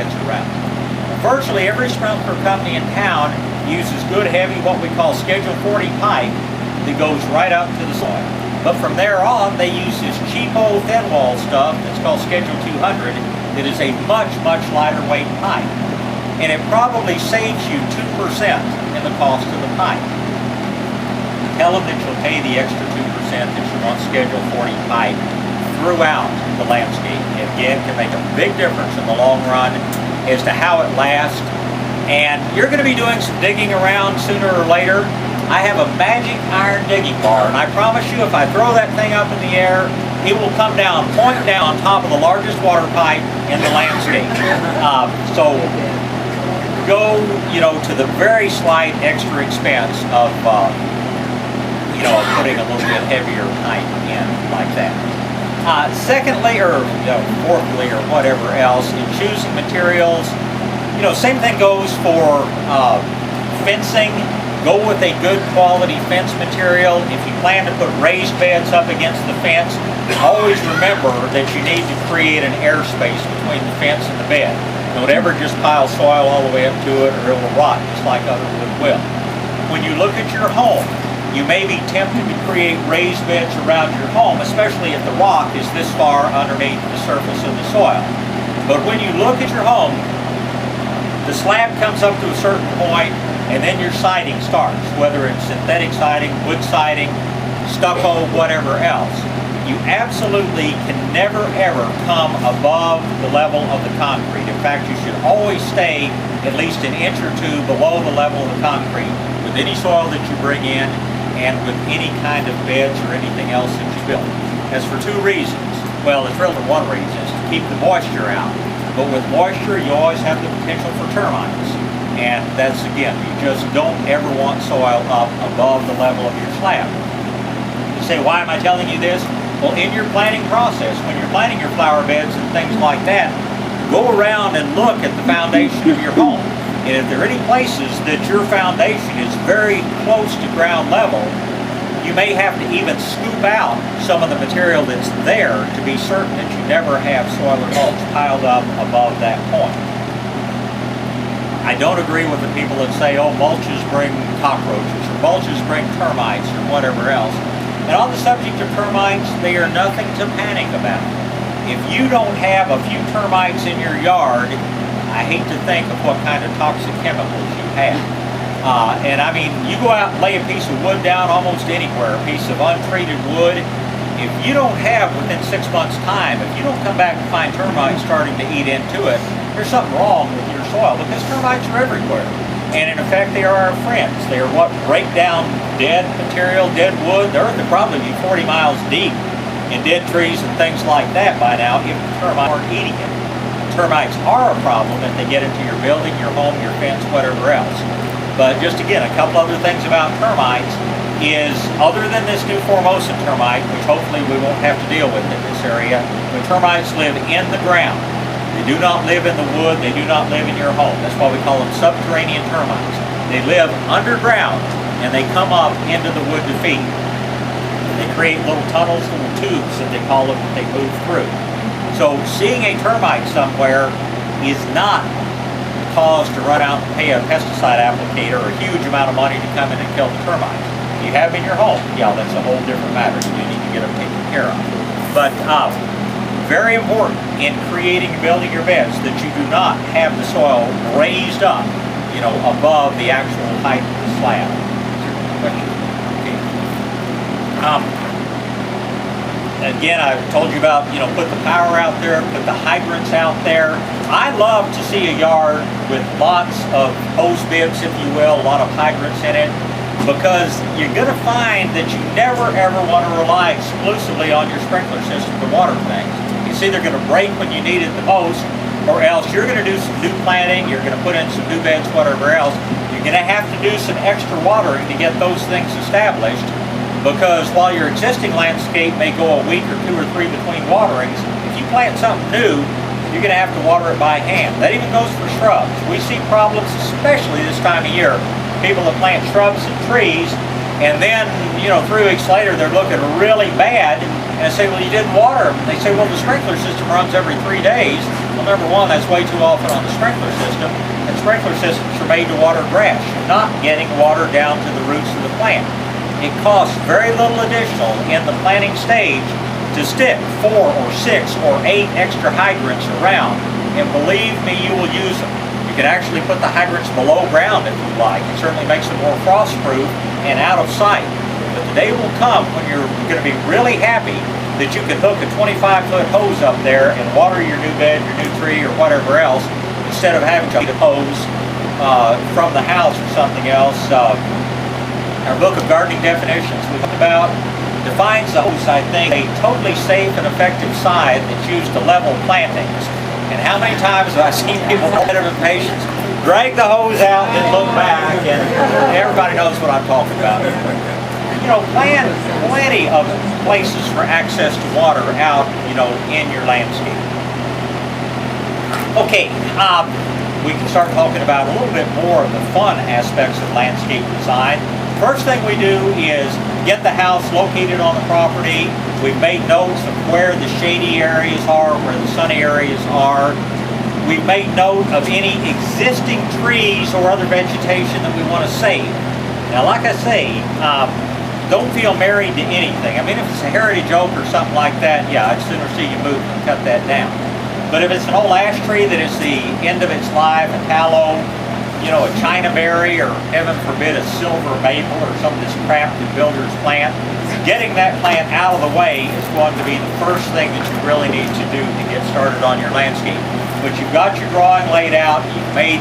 beds around. Virtually every sprinkler company in town uses good heavy, what we call Schedule 40 pipe that goes right out to the soil. But from there on, they use this cheapo thin wall stuff that's called Schedule 200 that is a much, much lighter weight pipe. And it probably saves you 2% in the cost of the pipe. Tell them that you'll pay the extra 2% that you want Schedule 40 pipe throughout the landscape. It again can make a big difference in the long run as to how it lasts. And you're going to be doing some digging around sooner or later. I have a magic iron digging bar, and I promise you if I throw that thing up in the air, it will come down, point down on top of the largest water pipe in the landscape. So go, to the very slight extra expense of, putting a little bit heavier pipe in like that. Secondly, or fourthly, or whatever else, in choosing materials, same thing goes for fencing. Go with a good quality fence material. If you plan to put raised beds up against the fence, always remember that you need to create an airspace between the fence and the bed. Don't ever just pile soil all the way up to it or it will rot just like other wood will. When you look at your home, you may be tempted to create raised beds around your home, especially if the rock is this far underneath the surface of the soil. But when you look at your home, the slab comes up to a certain point and then your siding starts, whether it's synthetic siding, wood siding, stucco, whatever else. You absolutely can never ever come above the level of the concrete. In fact, you should always stay at least an inch or two below the level of the concrete with any soil that you bring in and with any kind of beds or anything else that you build. As for two reasons, well, it's really one reason, is to keep the moisture out. But with moisture, you always have the potential for termites. And that's, again, you just don't ever want soil up above the level of your slab. You say, why am I telling you this? Well, in your planning process, when you're planning your flower beds and things like that, go around and look at the foundation of your home. And if there are any places that your foundation is very close to ground level, you may have to even scoop out some of the material that's there to be certain that you never have soil or mulch piled up above that point. I don't agree with the people that say, oh, mulches bring cockroaches, or mulches bring termites, or whatever else. And on the subject of termites, they are nothing to panic about. If you don't have a few termites in your yard, I hate to think of what kind of toxic chemicals you have. And I mean, you go out and lay a piece of wood down almost anywhere, a piece of untreated wood. If you don't have, within 6 months' time, if you don't come back and find termites starting to eat into it, there's something wrong with your soil, because termites are everywhere. And in effect, they are our friends. They are what break down dead material, dead wood. The earth would probably be 40 miles deep in dead trees and things like that by now if the termites weren't eating it. Termites are a problem if they get into your building, your home, your fence, whatever else. But just again, a couple other things about termites is, other than this new Formosan termite, which hopefully we won't have to deal with in this area, the termites live in the ground. They do not live in the wood, they do not live in your home. That's why we call them subterranean termites. They live underground and they come up into the wood to feed. They create little tunnels, little tubes that they call them, that they move through. So seeing a termite somewhere is not cause to run out and pay a pesticide applicator a huge amount of money to come in and kill the termites. If you have in your home, yeah, that's a whole different matter. You need to get them taken care of. But very important in creating and building your beds that you do not have the soil raised up, above the actual height of the slab. Again, I told you about, put the power out there, put the hydrants out there. I love to see a yard with lots of hose bibs, if you will, a lot of hydrants in it, because you're going to find that you never ever want to rely exclusively on your sprinkler system to water things. It's either going to break when you need it the most, or else you're going to do some new planting, you're going to put in some new beds, whatever else. You're going to have to do some extra watering to get those things established. Because while your existing landscape may go a week or 2 or 3 between waterings, if you plant something new, you're going to have to water it by hand. That even goes for shrubs. We see problems, especially this time of year. People that plant shrubs and trees, and then, 3 weeks later, they're looking really bad, and I say, well, you didn't water them. They say, well, the sprinkler system runs every 3 days. Well, number one, that's way too often on the sprinkler system, and sprinkler systems are made to water grass. You're not getting water down to the roots of the plant. It costs very little additional in the planting stage to stick 4 or 6 or 8 extra hydrants around, and believe me, you will use them. You can actually put the hydrants below ground if you like. It certainly makes them more frost-proof and out of sight. But the day will come when you're going to be really happy that you can hook a 25-foot hose up there and water your new bed, your new tree, or whatever else, instead of having to hose from the house or something else. Our book of gardening definitions we talked about defines the hose, I think, a totally safe and effective scythe that's used to level plantings. And how many times have I seen people with impatience drag the hose out and look back, and everybody knows what I'm talking about. You know, plan plenty of places for access to water out, you know, in your landscape. Okay, we can start talking about a little bit more of the fun aspects of landscape design. First thing we do is get the house located on the property. We've made notes of where the shady areas are, where the sunny areas are. We've made note of any existing trees or other vegetation that we want to save. Now, like I say, don't feel married to anything. I mean, if it's a heritage oak or something like that, yeah, I'd sooner see you move than cut that down. But if it's an old ash tree that is the end of its life, a tallow, you know, a China berry, or heaven forbid a silver maple or some of this crap that builders plant, getting that plant out of the way is going to be the first thing that you really need to do to get started on your landscape. But you've got your drawing laid out, you've made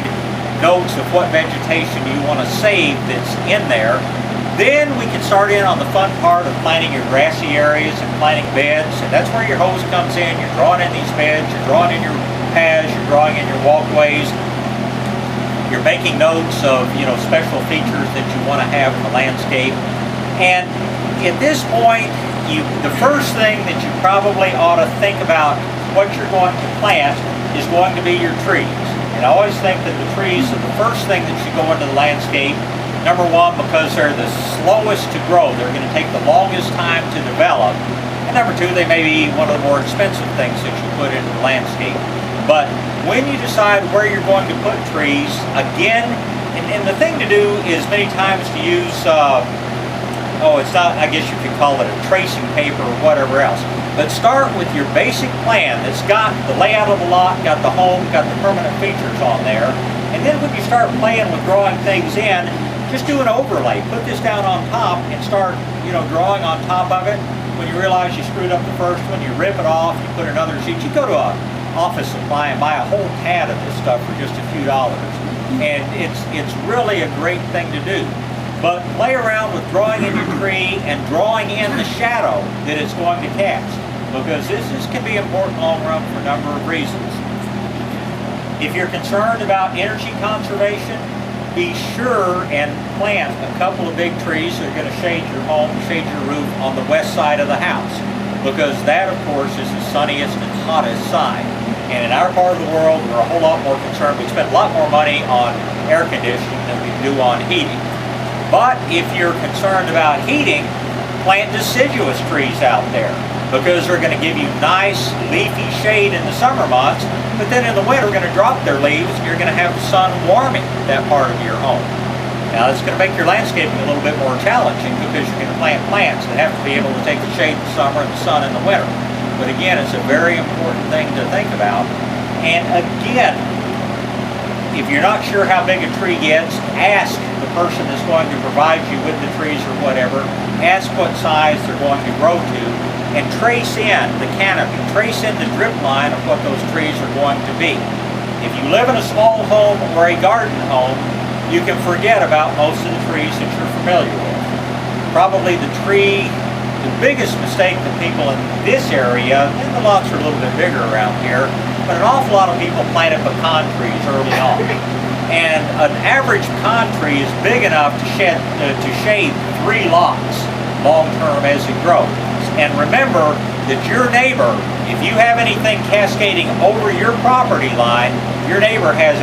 notes of what vegetation you want to save that's in there. Then we can start in on the fun part of planting your grassy areas and planting beds, and that's where your hose comes in. You're drawing in these beds, you're drawing in your paths, you're drawing in your walkways. You're making notes of, you know, special features that you want to have in the landscape. And at this point, the first thing that you probably ought to think about what you're going to plant is going to be your trees. And I always think that the trees are the first thing that should go into the landscape. Number one, because they're the slowest to grow. They're going to take the longest time to develop. And number two, they may be one of the more expensive things that you put into the landscape. But when you decide where you're going to put trees, again, and the thing to do is many times to use, it's not, I guess you could call it a tracing paper or whatever else. But start with your basic plan that's got the layout of the lot, got the home, got the permanent features on there. And then when you start playing with drawing things in, just do an overlay. Put this down on top and start, you know, drawing on top of it. When you realize you screwed up the first one, you rip it off, you put another sheet. You go to an office supply and buy a whole pad of this stuff for just a few dollars. And it's really a great thing to do. But play around with drawing in your tree and drawing in the shadow that it's going to cast, because this can be important long run for a number of reasons. If you're concerned about energy conservation, be sure and plant a couple of big trees that are going to shade your home, shade your roof on the west side of the house, because that, of course, is the sunniest and hottest side. And in our part of the world, we're a whole lot more concerned. We spend a lot more money on air conditioning than we do on heating. But if you're concerned about heating, plant deciduous trees out there, because they're going to give you nice leafy shade in the summer months, but then in the winter they're going to drop their leaves and you're going to have the sun warming that part of your home. Now it's going to make your landscaping a little bit more challenging, because you're going to plant plants that have to be able to take the shade in the summer and the sun in the winter. But again, it's a very important thing to think about. And again, if you're not sure how big a tree gets, ask the person that's going to provide you with the trees or whatever, ask what size they're going to grow to, and trace in the canopy, trace in the drip line of what those trees are going to be. If you live in a small home or a garden home, you can forget about most of the trees that you're familiar with. Probably the biggest mistake that people in this area, and the lots are a little bit bigger around here, but an awful lot of people planted pecan trees early on. And an average pecan tree is big enough to shade 3 lots long term as it grows. And remember that your neighbor, if you have anything cascading over your property line, your neighbor has